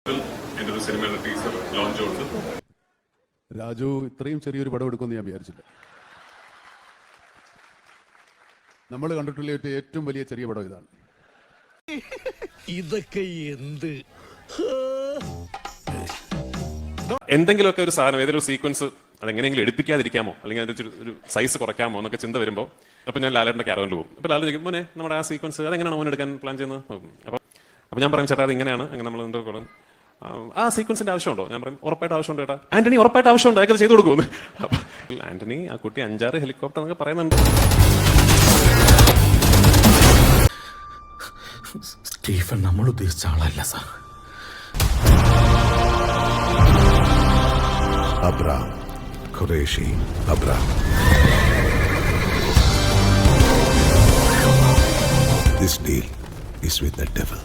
എൻ്റെ ഒരു സിനിമയുടെ ടീസർ ലോഞ്ച് ഉണ്ട്. രാജു ഇത്രയും ചെറിയൊരു പടം എടുക്കുമെന്ന് ഞാൻ വിചാരിച്ചില്ല. നമ്മൾ കണ്ടിട്ടുള്ള ഏറ്റവും വലിയ ചെറിയ പടം ഇതാണ്. ഇതൊക്കെ എന്ത് എന്തെങ്കിലുമൊക്കെ ഒരു സാധനം ഏതൊരു സീക്വൻസ് അതെങ്ങനെയെങ്കിലും എടുപ്പിക്കാതിരിക്കാമോ അല്ലെങ്കിൽ അതിന്റെ ഒരു സൈസ് കുറയ്ക്കാമോ എന്നൊക്കെ ചിന്ത വരുമ്പോൾ അപ്പൊ ഞാൻ ലാലേട്ടൻ്റെ ക്യാരവനിൽ പോകും. അപ്പൊ ലാലേട്ടൻ ചോദിക്കും, മോനെ നമ്മുടെ ആ സീക്വൻസ് അതെങ്ങനെയാണ് മോൻ എടുക്കാൻ പ്ലാൻ ചെയ്യുന്നത്? അപ്പൊ ഞാൻ പറയും, ചേട്ടാ അത് ഇങ്ങനെയാണ്, അങ്ങനെ നമ്മൾ എന്തോ ആ സീക്വൻസിന്റെ ആവശ്യമുണ്ടോ? ഞാൻ പറയും, ഉറപ്പായിട്ട് ആവശ്യമുണ്ട് ചേട്ടാ. ആന്റണി ഉറപ്പായിട്ട് ആവശ്യമുണ്ട്, അതൊക്കെ ചെയ്തു കൊടുക്കുമെന്ന്. അപ്പൊ ആന്റണി ആ കുട്ടി 5-6 ഹെലികോപ്റ്റർ എന്നൊക്കെ പറയുന്നുണ്ട്. സ്റ്റീഫൻ നമ്മൾ ഉദ്ദേശിച്ച ആളല്ല sir. Abraham, Qureshi, Abraham. This deal is with the devil.